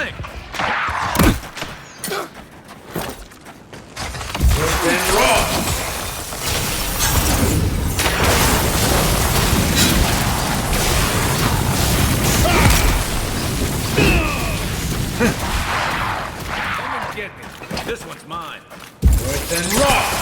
flank! And raw! Come and get me. This one's mine. Earth and raw!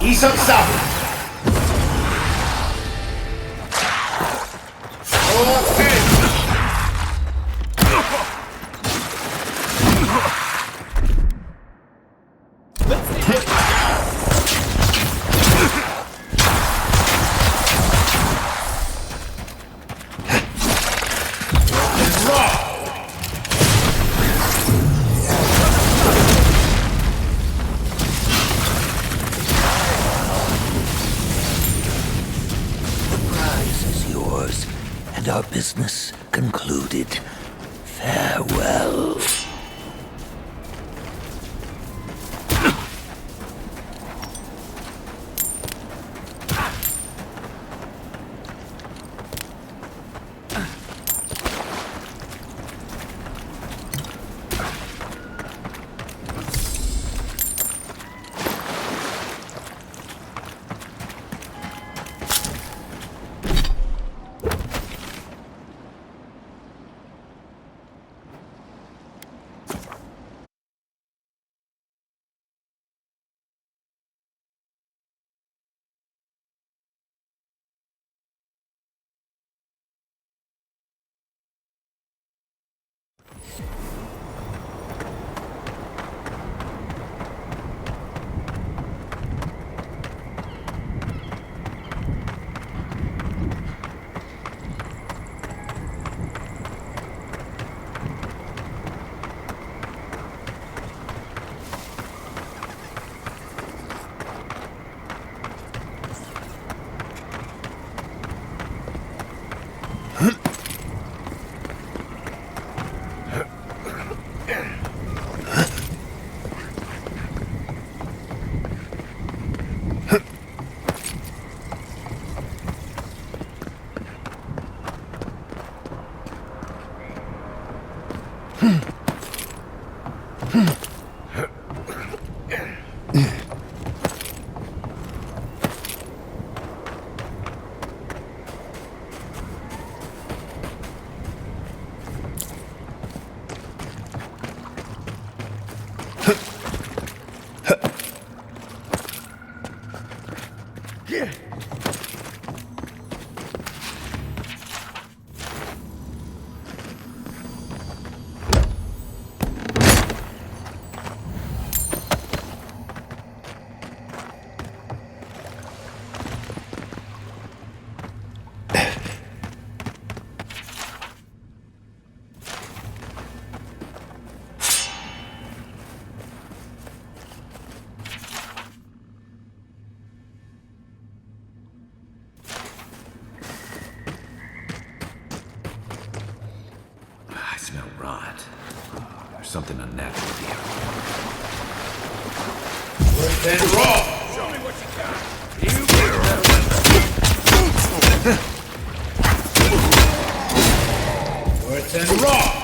Isang-sabi! And our business concluded. Farewell. There's something unnatural here. Worse than raw. Show me what you got. You better. Worse than raw.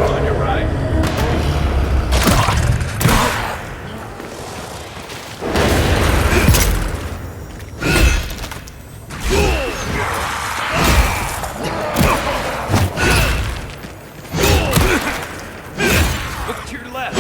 On your right. Look to your left.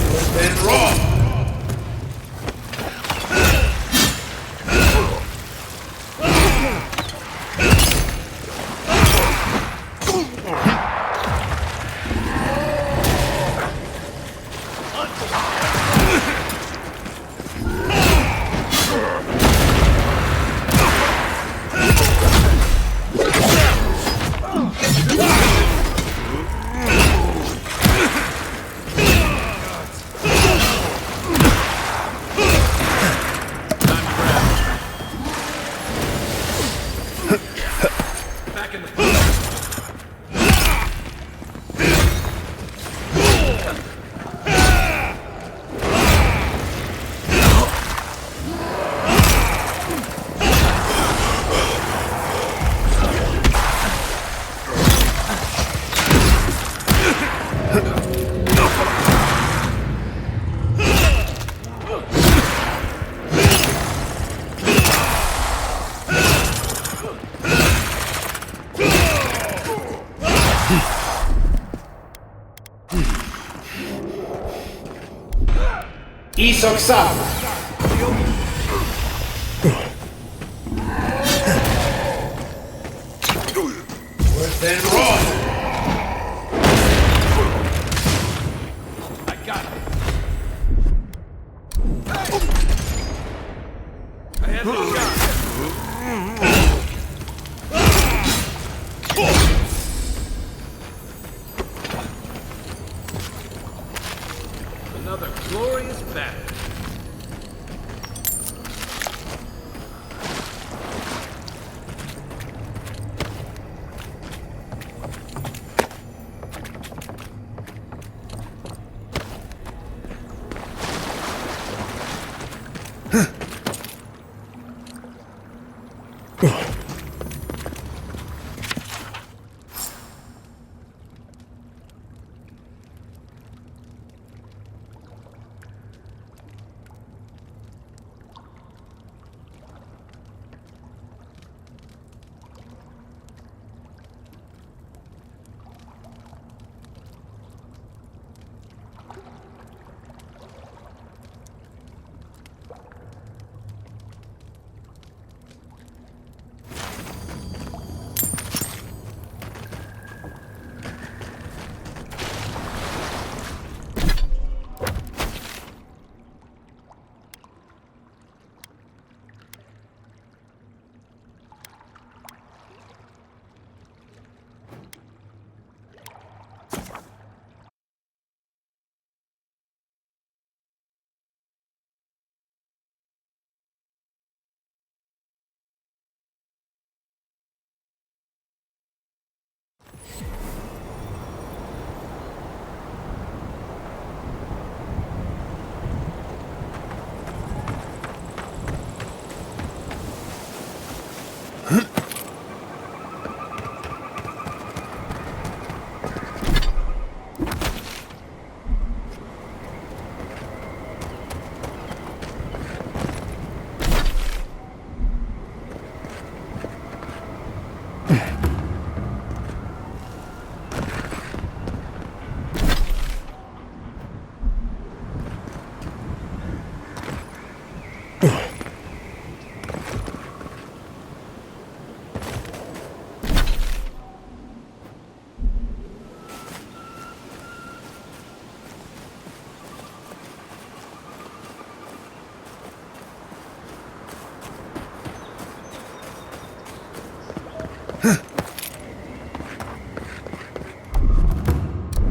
Worse than raw. Back in the Isoksam. Worse than raw. I got it. I have no gun. Another glorious battle.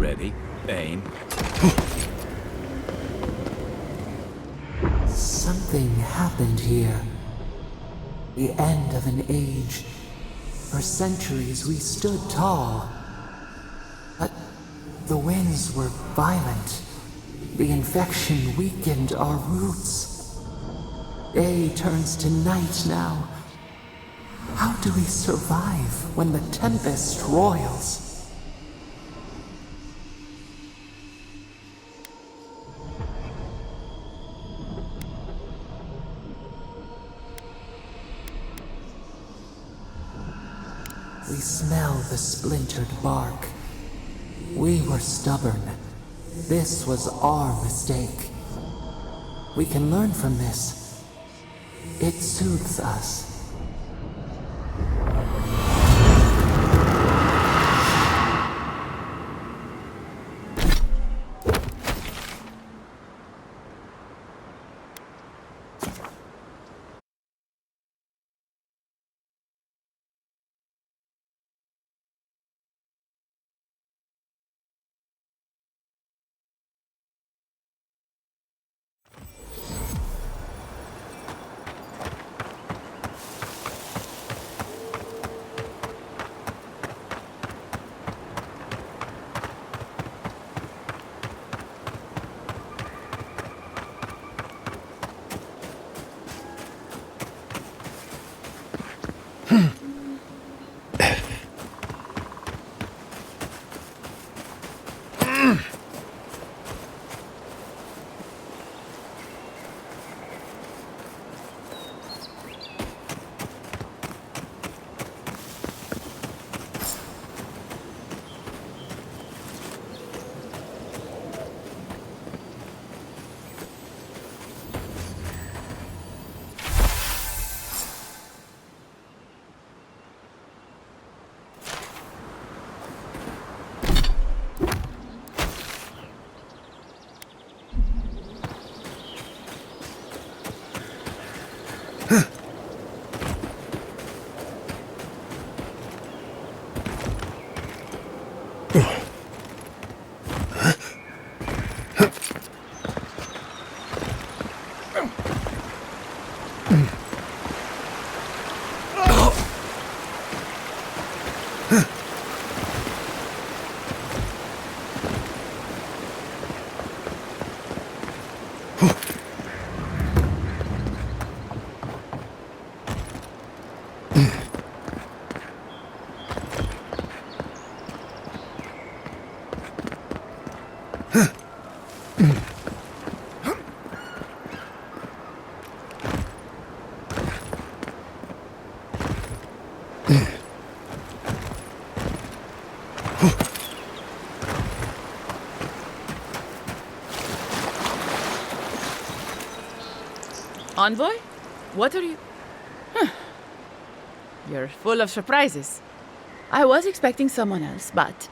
Ready. Aim. Something happened here. The end of an age. For centuries we stood tall. But the winds were violent. The infection weakened our roots. Day turns to night now. How do we survive when the tempest roils? We smell the splintered bark. We were stubborn. This was our mistake. We can learn from this. It soothes us. Envoy? What are you... Huh. You're full of surprises. I was expecting someone else, but...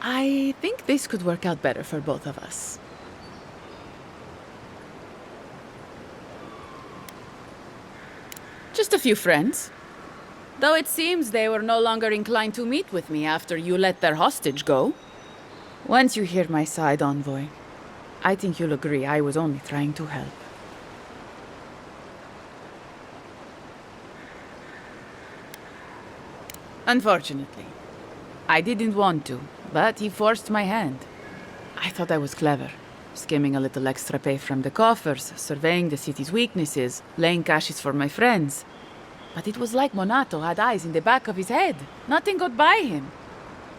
I think this could work out better for both of us. Just a few friends. Though it seems they were no longer inclined to meet with me after you let their hostage go. Once you hear my side, Envoy, I think you'll agree I was only trying to help. Unfortunately, I didn't want to, but he forced my hand. I thought I was clever, skimming a little extra pay from the coffers, surveying the city's weaknesses, laying caches for my friends. But it was like Monato had eyes in the back of his head. Nothing got by him.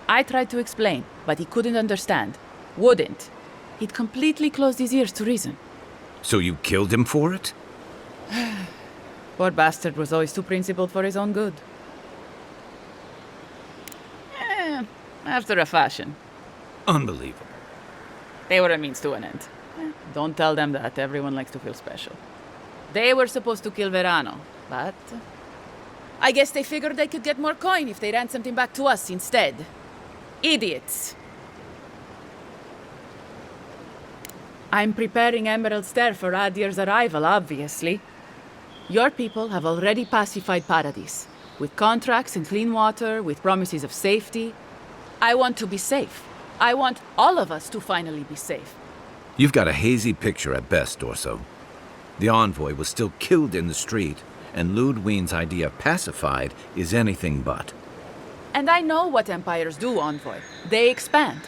I tried to explain, but he couldn't understand. Wouldn't. He'd completely closed his ears to reason. So you killed him for it? Poor bastard was always too principled for his own good. After a fashion. Unbelievable. They were a means to an end. Don't tell them that. Everyone likes to feel special. They were supposed to kill Verano, but... I guess they figured they could get more coin if they ransomed him back to us instead. Idiots. I'm preparing Emerald Stair for Adir's arrival, obviously. Your people have already pacified Paradis, with contracts and clean water, with promises of safety. I want to be safe. I want all of us to finally be safe. You've got a hazy picture at best, Dorso. The envoy was still killed in the street, and Ludwine's idea of pacified is anything but. And I know what empires do, Envoy. They expand.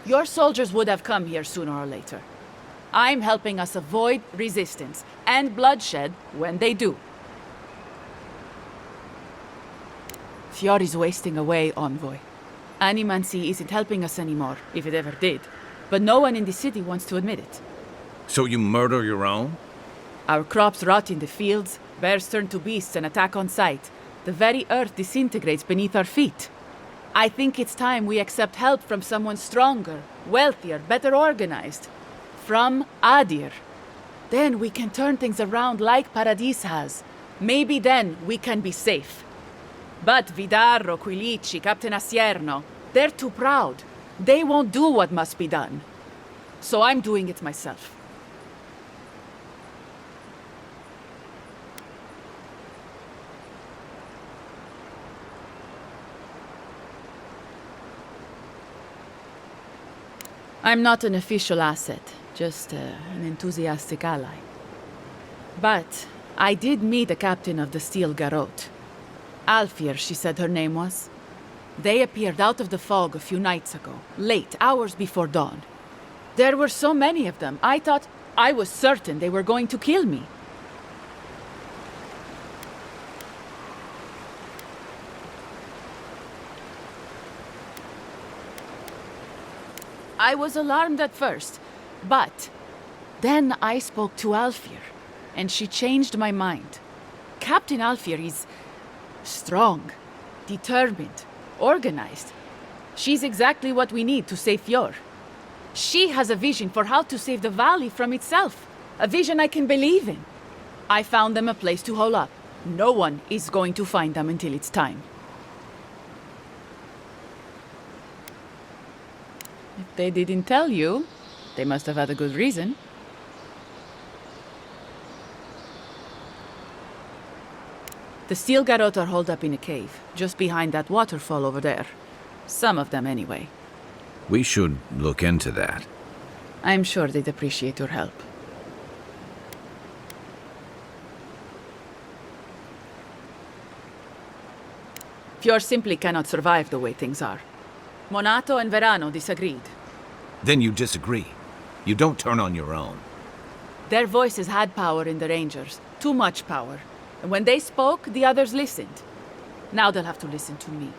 Your soldiers would have come here sooner or later. I'm helping us avoid resistance and bloodshed when they do. Fiori's wasting away, Envoy. Animancy isn't helping us anymore, if it ever did. But no one in the city wants to admit it. So you murder your own? Our crops rot in the fields, bears turn to beasts and attack on sight. The very earth disintegrates beneath our feet. I think it's time we accept help from someone stronger, wealthier, better organized. From Adir. Then we can turn things around like Paradis has. Maybe then we can be safe. But Vidarro, Quilici, Captain Asierno, they're too proud. They won't do what must be done. So I'm doing it myself. I'm not an official asset, just an enthusiastic ally. But I did meet the captain of the Steel Garrote. Alfir, she said her name was. They appeared out of the fog a few nights ago, late, hours before dawn. There were so many of them, I was certain they were going to kill me. I was alarmed at first, but then I spoke to Alfir, and she changed my mind. Captain Alfir is strong, determined, organized. She's exactly what we need to save Fjord. She has a vision for how to save the valley from itself, a vision I can believe in. I found them a place to hole up. No one is going to find them until it's time. If they didn't tell you, they must have had a good reason. The Steel Garrote are holed up in a cave, just behind that waterfall over there. Some of them, anyway. We should look into that. I'm sure they'd appreciate your help. Fjord simply cannot survive the way things are. Monato and Verano disagreed. Then you disagree. You don't turn on your own. Their voices had power in the Rangers, too much power. And when they spoke, the others listened. Now they'll have to listen to me.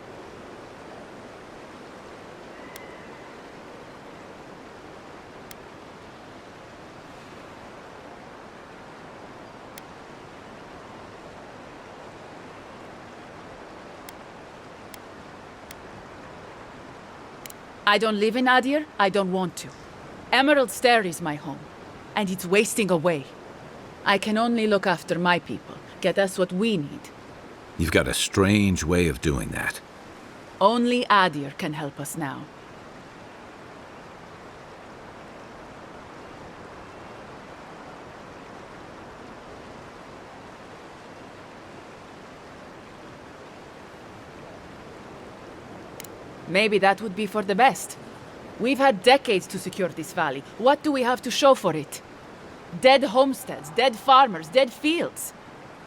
I don't live in Adir, I don't want to. Emerald Stair is my home, and it's wasting away. I can only look after my people, get us what we need. You've got a strange way of doing that. Only Adir can help us now. Maybe that would be for the best. We've had decades to secure this valley. What do we have to show for it? Dead homesteads, dead farmers, dead fields.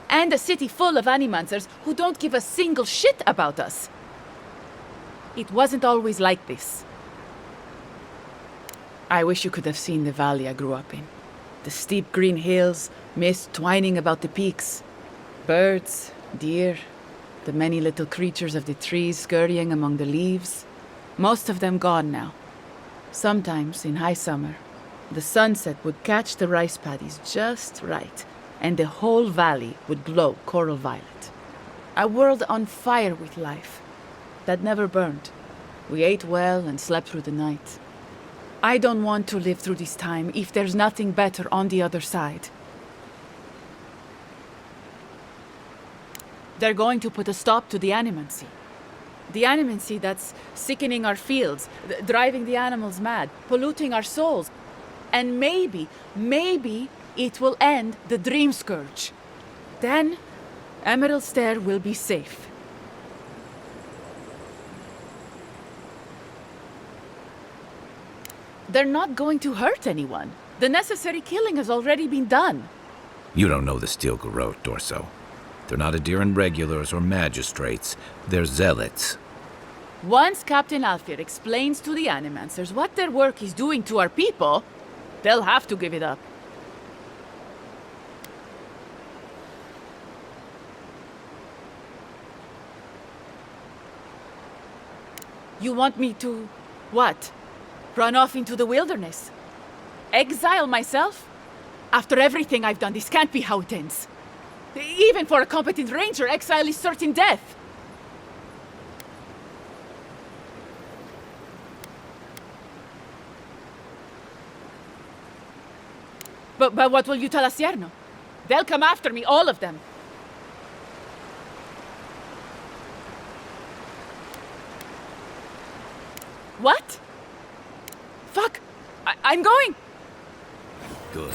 And a city full of animancers who don't give a single shit about us. It wasn't always like this. I wish you could have seen the valley I grew up in. The steep green hills, mist twining about the peaks. Birds, deer, the many little creatures of the trees scurrying among the leaves. Most of them gone now. Sometimes, in high summer, the sunset would catch the rice paddies just right, and the whole valley would glow coral violet. A world on fire with life that never burned. We ate well and slept through the night. I don't want to live through this time if there's nothing better on the other side. They're going to put a stop to the animancy. The animancy that's sickening our fields, driving the animals mad, polluting our souls. And maybe it will end the Dream Scourge. Then, Emerald Stair will be safe. They're not going to hurt anyone. The necessary killing has already been done. You don't know the Steel Garrote, Dorso. They're not Adiran regulars or magistrates. They're zealots. Once Captain Alfir explains to the Animancers what their work is doing to our people, they'll have to give it up. You want me to... what? Run off into the wilderness? Exile myself? After everything I've done, this can't be how it ends. Even for a competent ranger, exile is certain death. But what will you tell Asierno? They'll come after me, all of them. What? Fuck! I'm going! Good.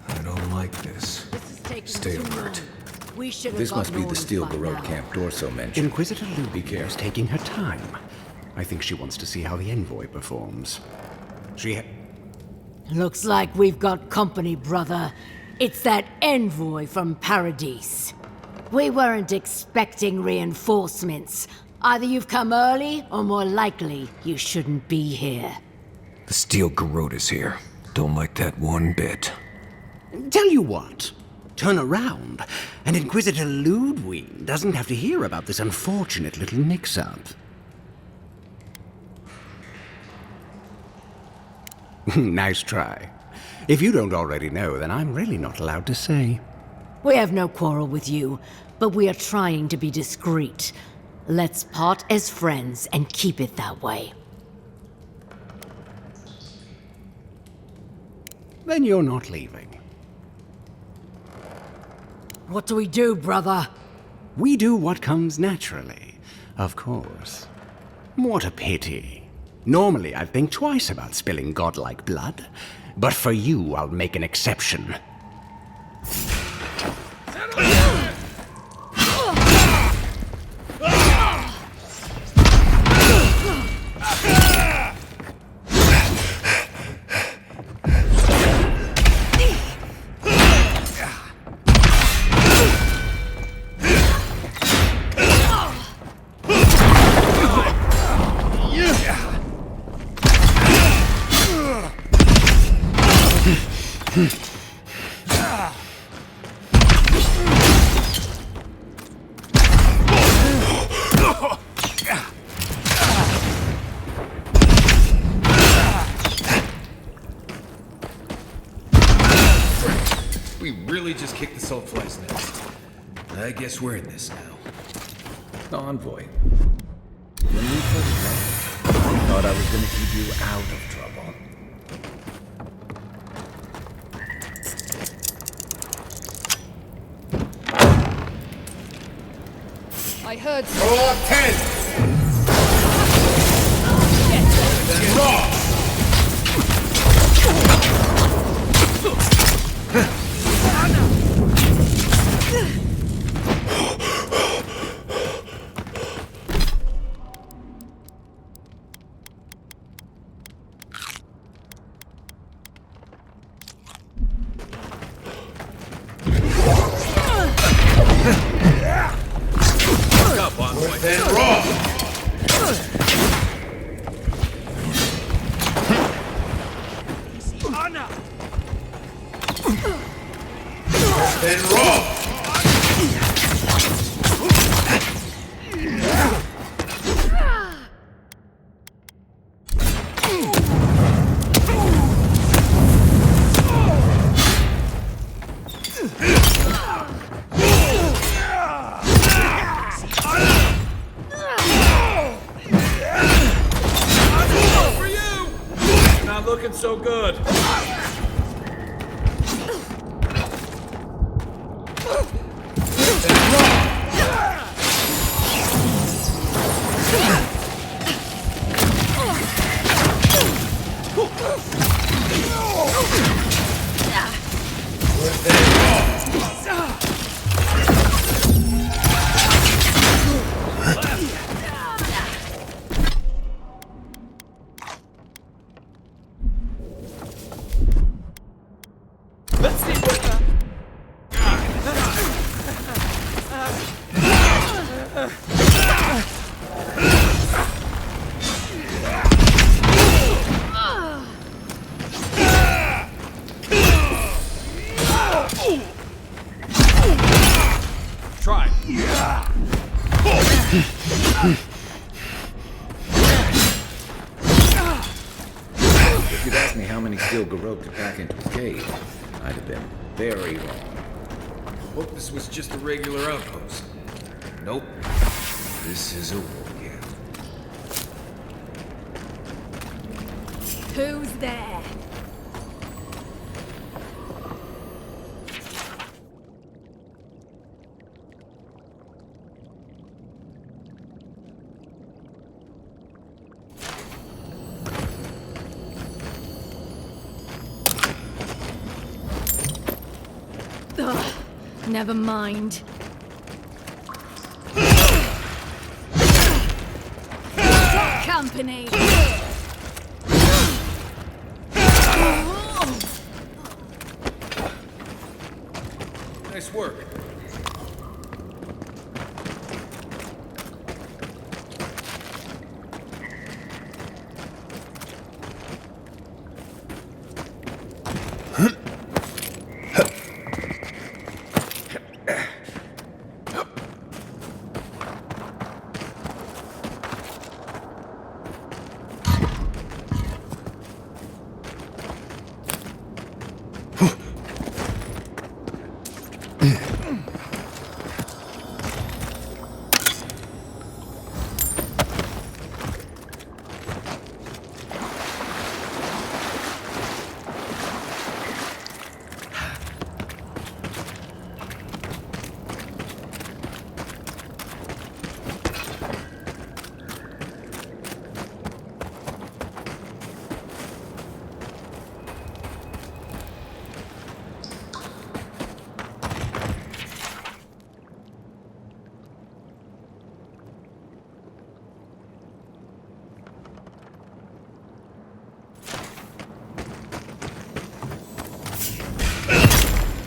I don't like this. Stay alert. This must be the Steel Garrote camp Dorso mentioned. Inquisitor Lubier is taking her time. I think she wants to see how the envoy performs. Looks like we've got company, brother. It's that envoy from Paradise. We weren't expecting reinforcements. Either you've come early, or more likely, you shouldn't be here. The Steel Garrote is here. Don't like that one bit. Tell you what, turn around, and Inquisitor Ludwig doesn't have to hear about this unfortunate little mix-up. Nice try. If you don't already know, then I'm really not allowed to say. We have no quarrel with you, but we are trying to be discreet. Let's part as friends and keep it that way. Then you're not leaving. What do we do, brother? We do what comes naturally, of course. What a pity. Normally, I'd think twice about spilling godlike blood, but for you, I'll make an exception. We really just kicked the Soulfly's nest. I guess we're in this now. Envoy. When we first met, I thought I was going to keep you out of trouble. I heard. Roll 10! Then raw! Then roll! For you! Not looking so good. Let's see what. Try. If you'd asked me how many steel garrote to pack into his cave, I'd have been very wrong. Hope this was just a regular outpost. Nope. This is a war camp. Who's there? Ugh, never mind. Got company. Nice work.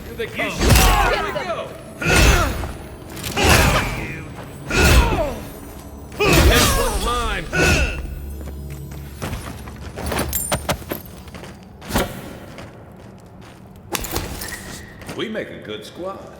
Here they come. Here we go. Next one's mine. We make a good squad.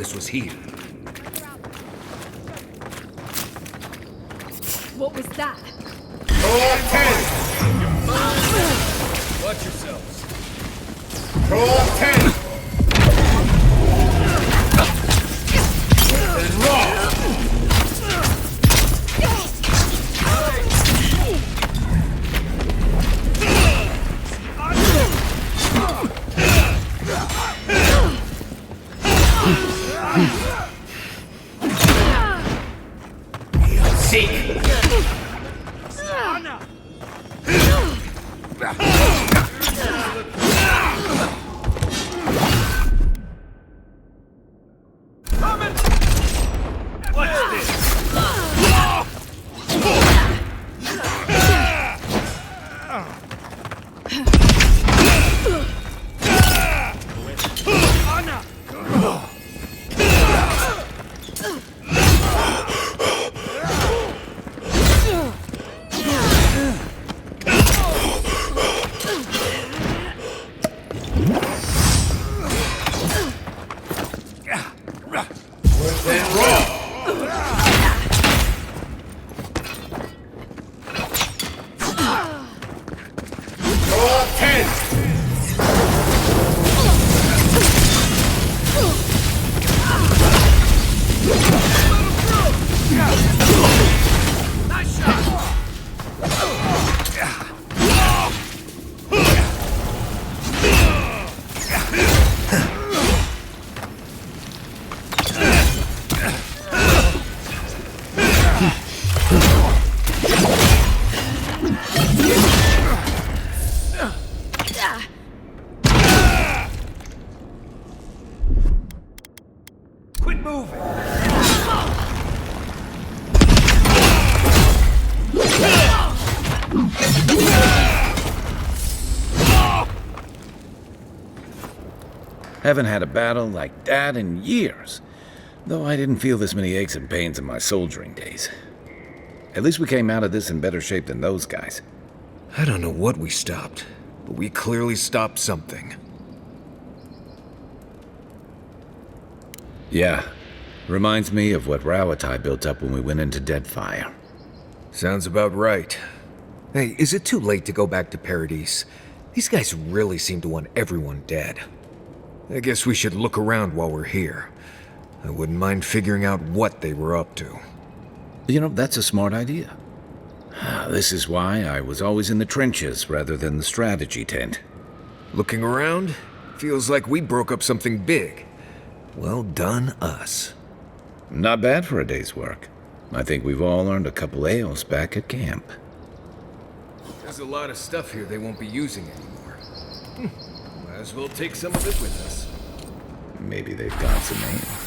this was here. What was that? Watch yourselves. Roll up 10! And roll! Seek! Quit moving! Haven't had a battle like that in years, though I didn't feel this many aches and pains in my soldiering days. At least we came out of this in better shape than those guys. I don't know what we stopped, but we clearly stopped something. Yeah, reminds me of what Rawatai built up when we went into Deadfire. Sounds about right. Hey, is it too late to go back to Paradise? These guys really seem to want everyone dead. I guess we should look around while we're here. I wouldn't mind figuring out what they were up to. You know, that's a smart idea. This is why I was always in the trenches rather than the strategy tent. Looking around, feels like we broke up something big. Well done, us. Not bad for a day's work. I think we've all earned a couple ales back at camp. There's a lot of stuff here they won't be using anymore. Might as well take some of it with us. Maybe they've got some ale.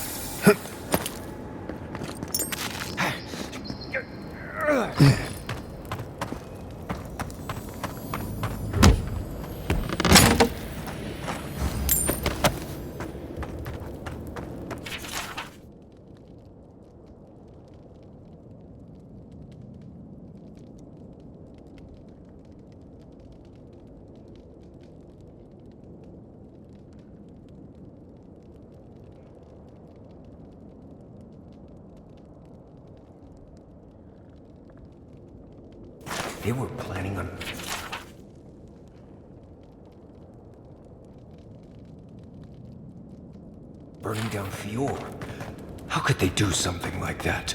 They were planning on... burning down Fior. How could they do something like that?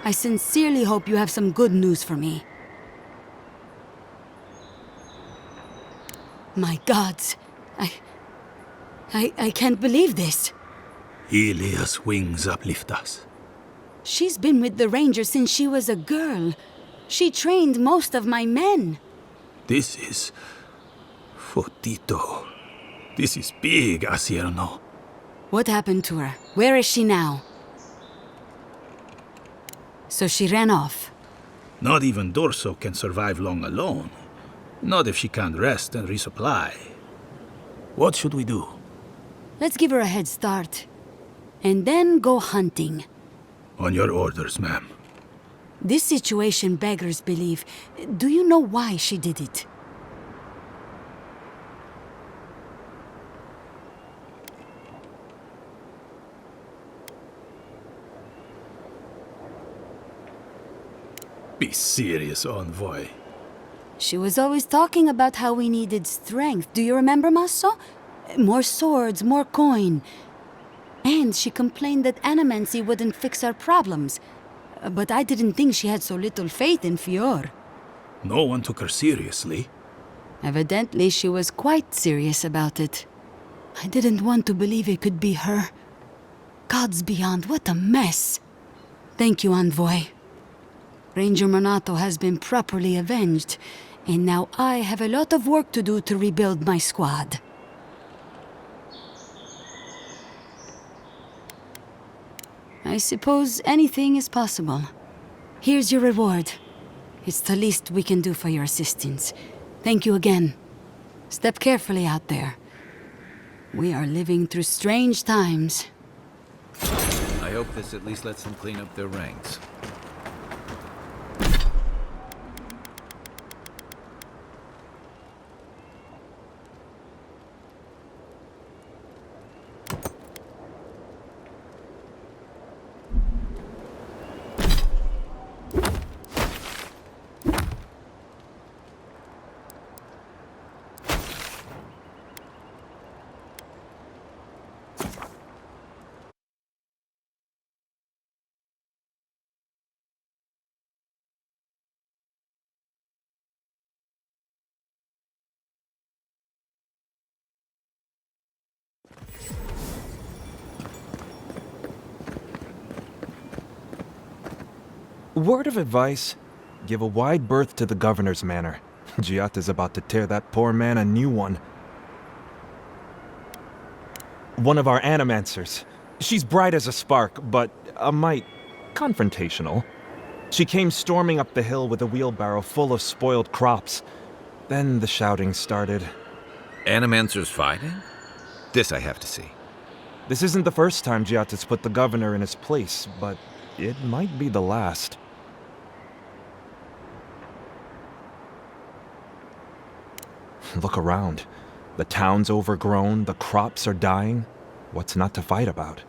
I sincerely hope you have some good news for me. My gods, I can't believe this. Ilia's wings uplift us. She's been with the Rangers since she was a girl. She trained most of my men. This is... Fotito. This is big, Asierno. What happened to her? Where is she now? So she ran off. Not even Dorso can survive long alone. Not if she can't rest and resupply. What should we do? Let's give her a head start. And then go hunting. On your orders, ma'am. This situation beggars belief. Do you know why she did it? Be serious, envoy. She was always talking about how we needed strength. Do you remember, Masso? More swords, more coin. And she complained that animancy wouldn't fix our problems. But I didn't think she had so little faith in Fior. No one took her seriously. Evidently, she was quite serious about it. I didn't want to believe it could be her. Gods beyond, what a mess. Thank you, Envoy. Ranger Monato has been properly avenged, and now I have a lot of work to do to rebuild my squad. I suppose anything is possible. Here's your reward. It's the least we can do for your assistance. Thank you again. Step carefully out there. We are living through strange times. I hope this at least lets them clean up their ranks. Word of advice, give a wide berth to the governor's manor. Giatta's about to tear that poor man a new one. One of our animancers. She's bright as a spark, but a mite confrontational. She came storming up the hill with a wheelbarrow full of spoiled crops. Then the shouting started. Animancers fighting? This I have to see. This isn't the first time Giatta's put the governor in his place, but it might be the last. Look around. The town's overgrown, the crops are dying. What's not to fight about?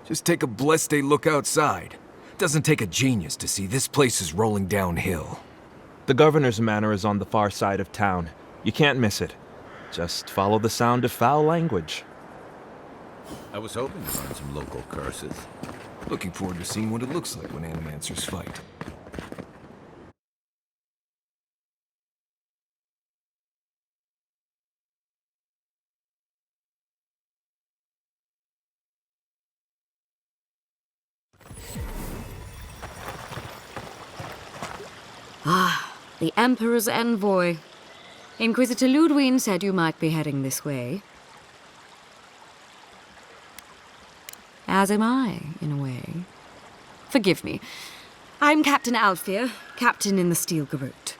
Just take a blessed day look outside. Doesn't take a genius to see this place is rolling downhill. The governor's manor is on the far side of town. You can't miss it. Just follow the sound of foul language. I was hoping to learn some local curses. Looking forward to seeing what it looks like when animancers fight. The Emperor's envoy. Inquisitor Ludwig said you might be heading this way. As am I, in a way. Forgive me. I'm Captain Alfia, captain in the Steel Garrote.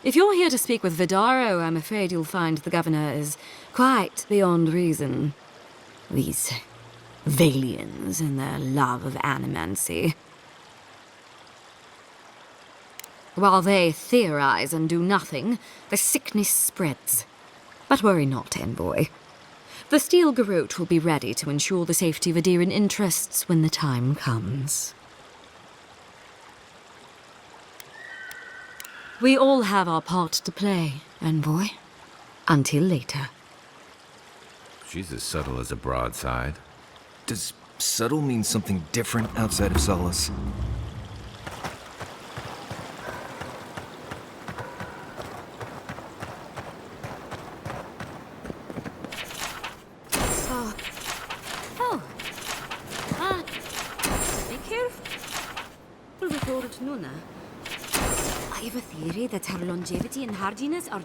If you're here to speak with Vidaro, I'm afraid you'll find the governor is quite beyond reason. These Valians and their love of animancy. While they theorize and do nothing, the sickness spreads. But worry not, envoy. The Steel Garrote will be ready to ensure the safety of Adirian interests when the time comes. We all have our part to play, envoy. Until later. She's as subtle as a broadside. Does subtle mean something different outside of Solace? Luna. I have a theory that her longevity and hardiness are...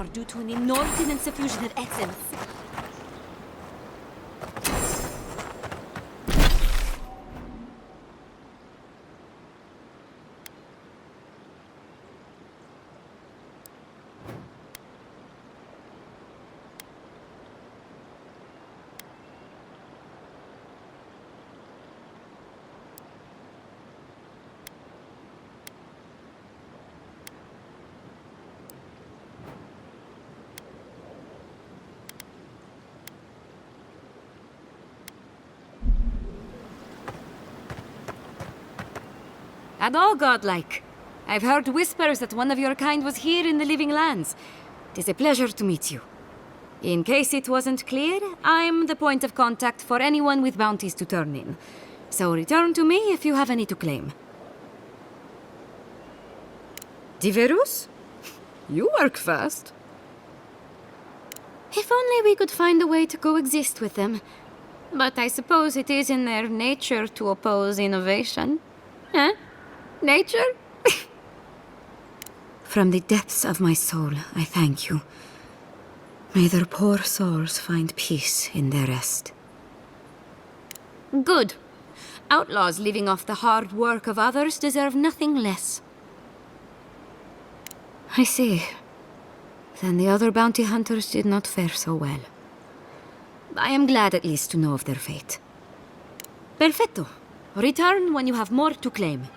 are due to an inordinate suffusion of essence. At all godlike. I've heard whispers that one of your kind was here in the living lands. It is a pleasure to meet you. In case it wasn't clear, I'm the point of contact for anyone with bounties to turn in. So return to me if you have any to claim. Diverus? You work fast. If only we could find a way to coexist with them. But I suppose it is in their nature to oppose innovation. Huh? Nature? From the depths of my soul, I thank you. May their poor souls find peace in their rest. Good. Outlaws living off the hard work of others deserve nothing less. I see. Then the other bounty hunters did not fare so well. I am glad at least to know of their fate. Perfetto. Return when you have more to claim.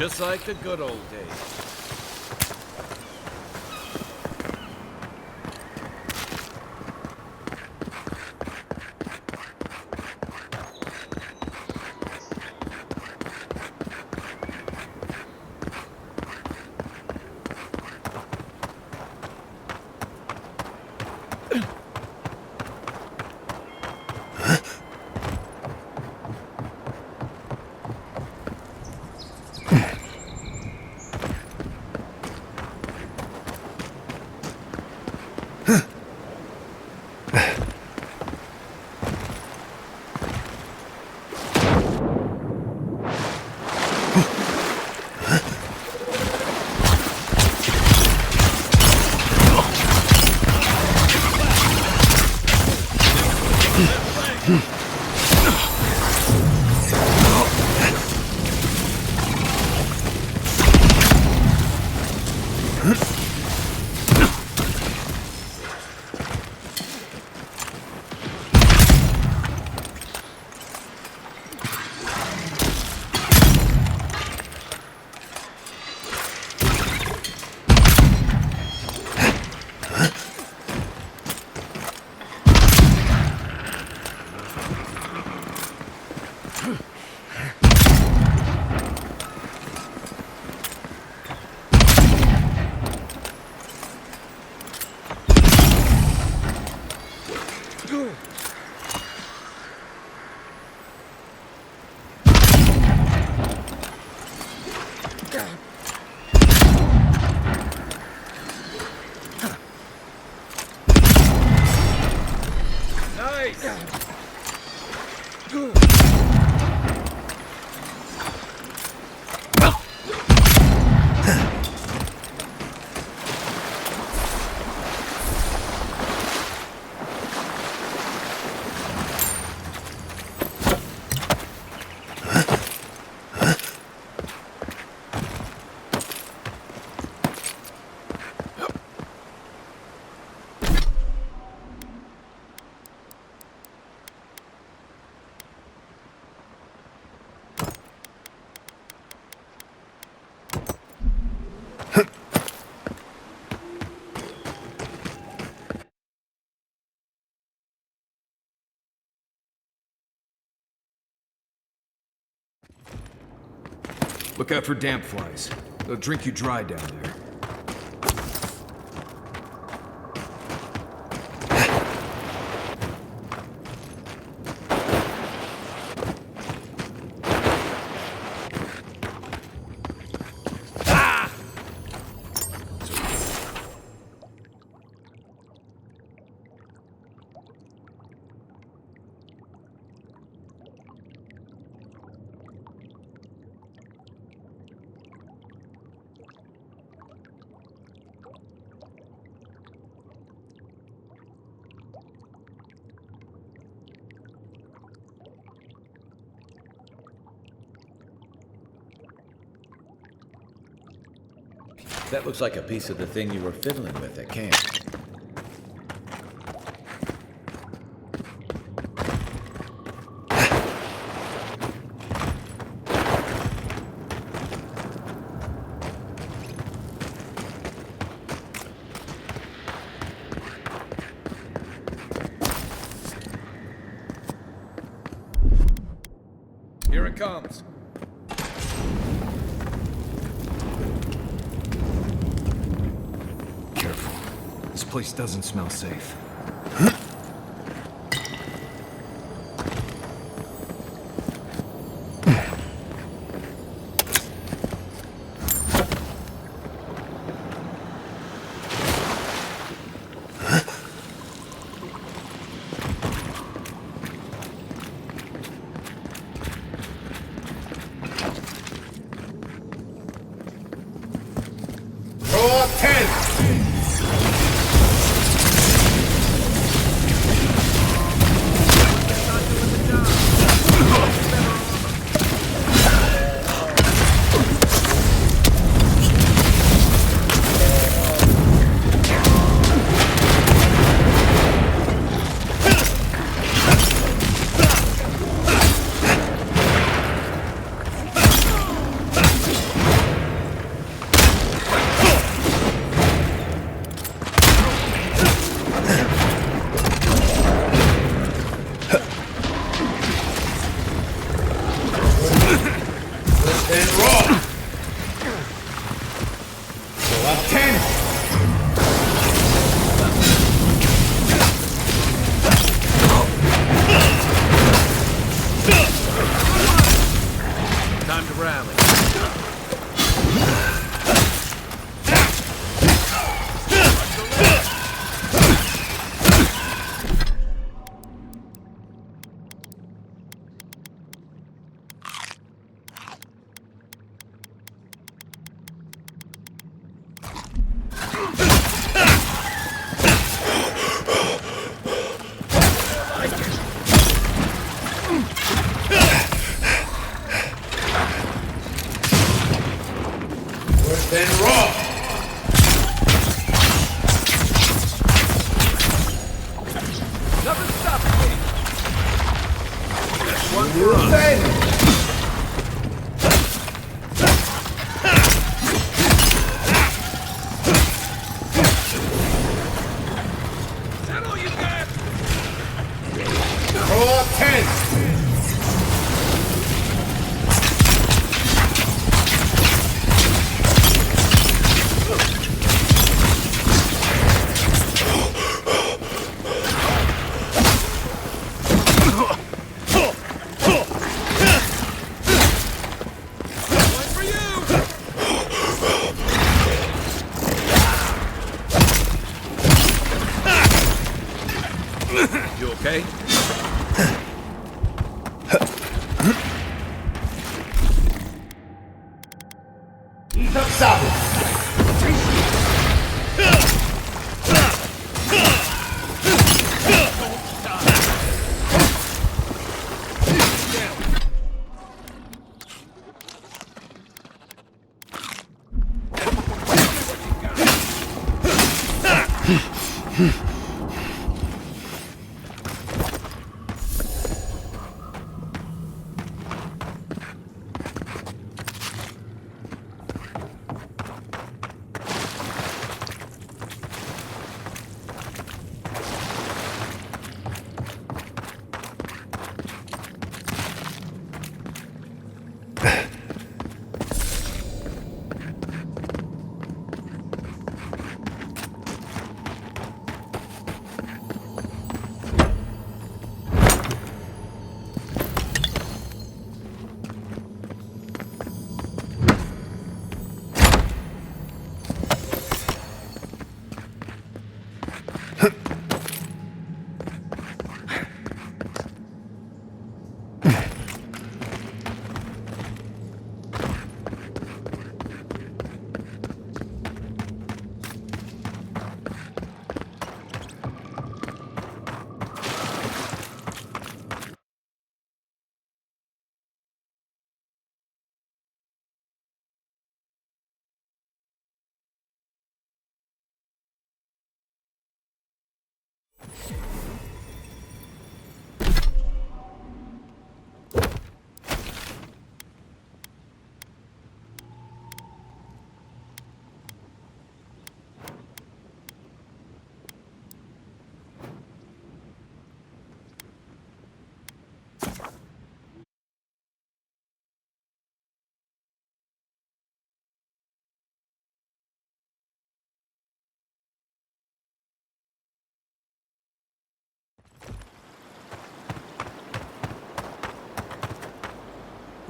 Just like the good old days. Look out for damp flies. They'll drink you dry down there. That looks like a piece of the thing you were fiddling with at camp. Here it comes. Careful. This place doesn't smell safe. Time to rally. Then roll! Nothing stopping me! That's one for us. Is that all you got? Draw 10! You okay? He's up south!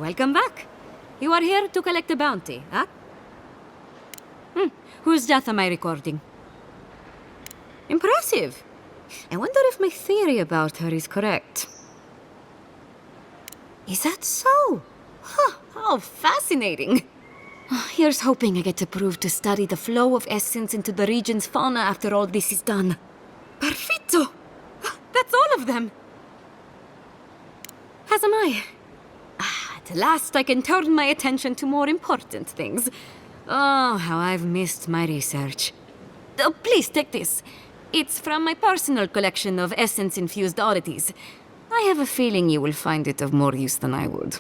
Welcome back. You are here to collect a bounty, huh? Whose death am I recording? Impressive. I wonder if my theory about her is correct. Is that so? Huh, how fascinating. Here's hoping I get approved to study the flow of essence into the region's fauna after all this is done. Perfetto! That's all of them. As am I. At last I can turn my attention to more important things. Oh, how I've missed my research. Oh, please take this. It's from my personal collection of essence-infused oddities. I have a feeling you will find it of more use than I would.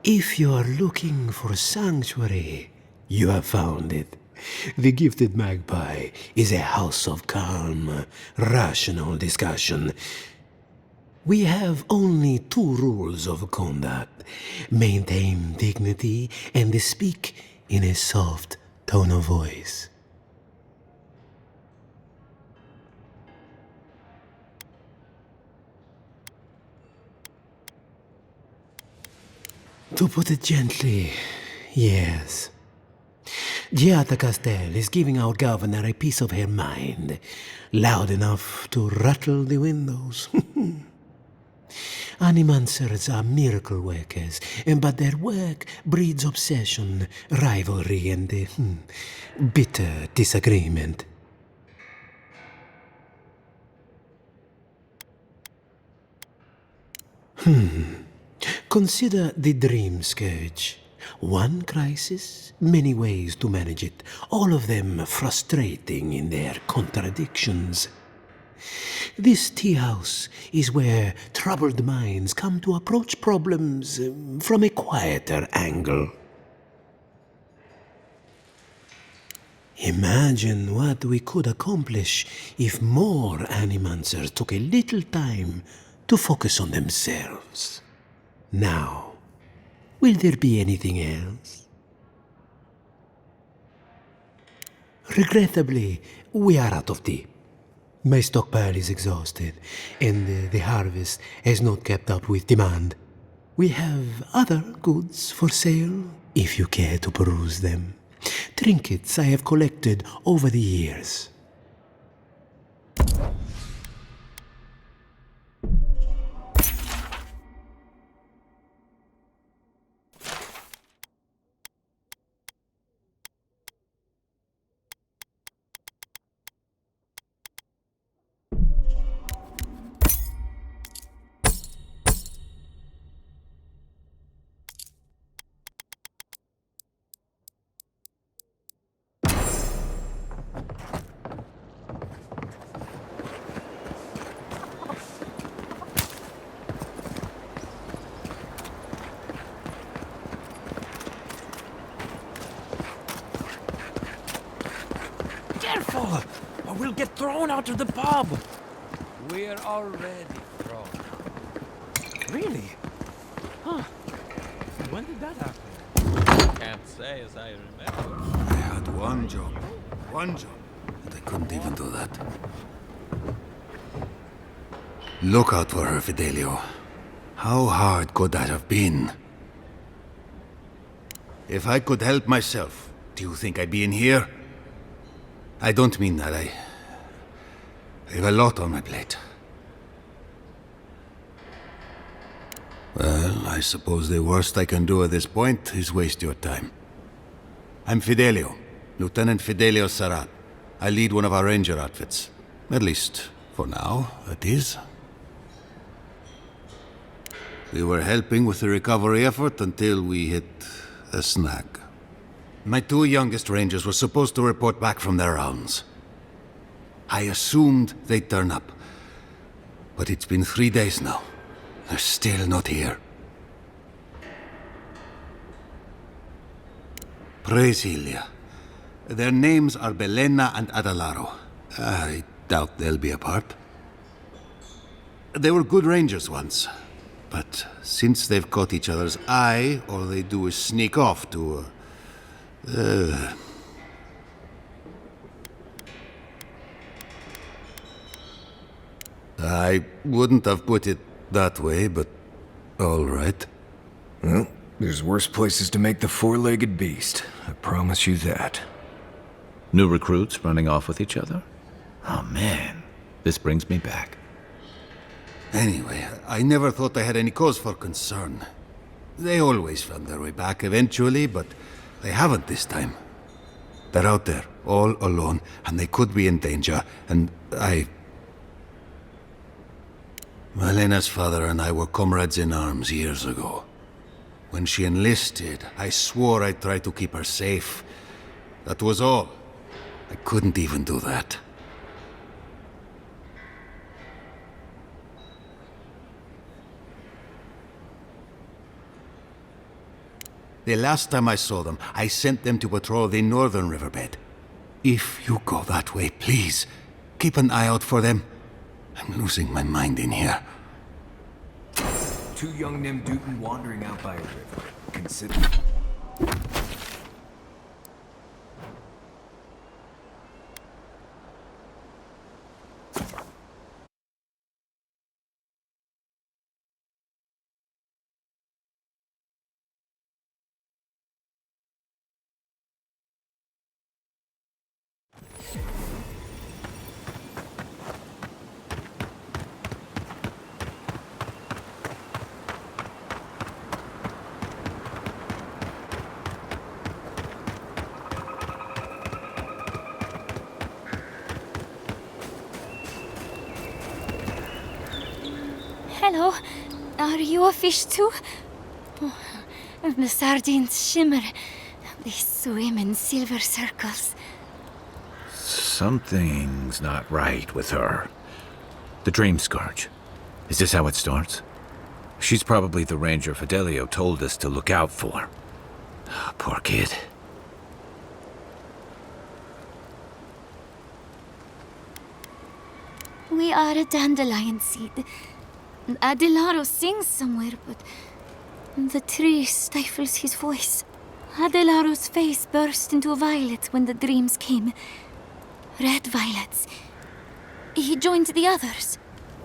If you are looking for sanctuary, you have found it. The Gifted Magpie is a house of calm, rational discussion. We have only 2 rules of conduct. Maintain dignity and speak in a soft tone of voice. To put it gently, yes. Giata Castel is giving our governor a piece of her mind, loud enough to rattle the windows. Animancers are miracle workers, but their work breeds obsession, rivalry, and bitter disagreement. Consider the dream scourge. One crisis, many ways to manage it, all of them frustrating in their contradictions. This tea house is where troubled minds come to approach problems from a quieter angle. Imagine what we could accomplish if more animancers took a little time to focus on themselves. Now, will there be anything else? Regrettably, we are out of tea. My stockpile is exhausted, and the harvest has not kept up with demand. We have other goods for sale, if you care to peruse them. Trinkets I have collected over the years. Careful, or we'll get thrown out of the pub. We're already thrown. Really? Huh. When did that happen? Can't say as I remember. I had one job, and I couldn't even do that. Look out for her, Fidelio. How hard could that have been? If I could help myself, do you think I'd be in here? I don't mean that. I have a lot on my plate. Well, I suppose the worst I can do at this point is waste your time. I'm Fidelio, Lieutenant Fidelio Sarat. I lead one of our ranger outfits. At least, for now, that is. We were helping with the recovery effort until we hit a snag. My 2 youngest rangers were supposed to report back from their rounds. I assumed they'd turn up. But it's been 3 days now. They're still not here. Brasilia. Their names are Belena and Adalaro. I doubt they'll be apart. They were good rangers once, but since they've caught each other's eye, all they do is sneak off to... I wouldn't have put it that way, but all right. Well, there's worse places to make the four-legged beast. I promise you that. New recruits running off with each other? Oh man, this brings me back. Anyway, I never thought I had any cause for concern. They always found their way back eventually, but they haven't this time. They're out there, all alone, and they could be in danger, and Malena's father and I were comrades in arms years ago. When she enlisted, I swore I'd try to keep her safe. That was all. I couldn't even do that. The last time I saw them, I sent them to patrol the northern riverbed. If you go that way, please, keep an eye out for them. I'm losing my mind in here. Two young Nemdutin wandering out by a river. Consider... Hello. Are you a fish too? Oh, the sardines shimmer. They swim in silver circles. Something's not right with her. The dream scourge. Is this how it starts? She's probably the ranger Fidelio told us to look out for. Oh, poor kid. We are a dandelion seed. Adelaro sings somewhere, but the tree stifles his voice. Adelaro's face burst into violet when the dreams came. Red violets. He joined the others.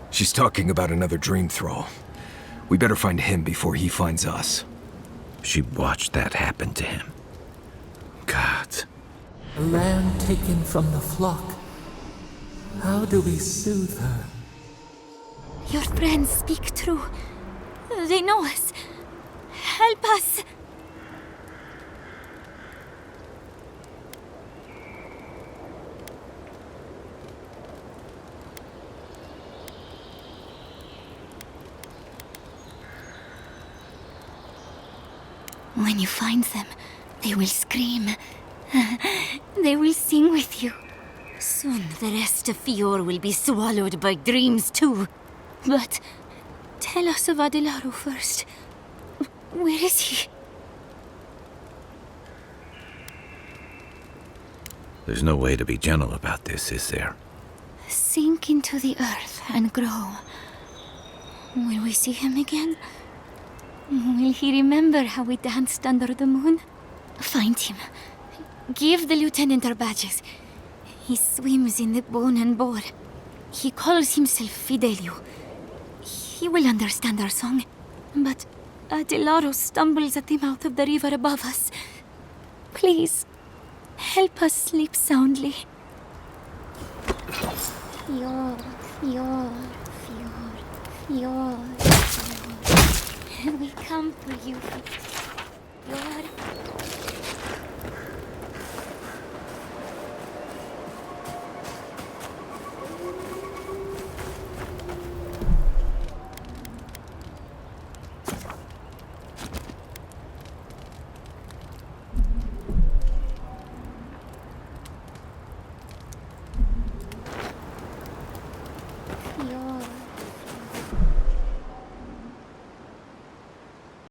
She's talking about another dream thrall. We better find him before he finds us. She watched that happen to him. God. A lamb taken from the flock. How do we soothe her? Your friends speak true. They know us. Help us! When you find them, they will scream. They will sing with you. Soon the rest of Fior will be swallowed by dreams too. But tell us of Adelaro first. Where is he? There's no way to be gentle about this, is there? Sink into the earth and grow. Will we see him again? Will he remember how we danced under the moon? Find him. Give the lieutenant our badges. He swims in the bone and boar. He calls himself Fidelio. He will understand our song. But Adelaro stumbles at the mouth of the river above us. Please, help us sleep soundly. Fior, Fior, Fior, Fior, Fior. We come for you, Fior.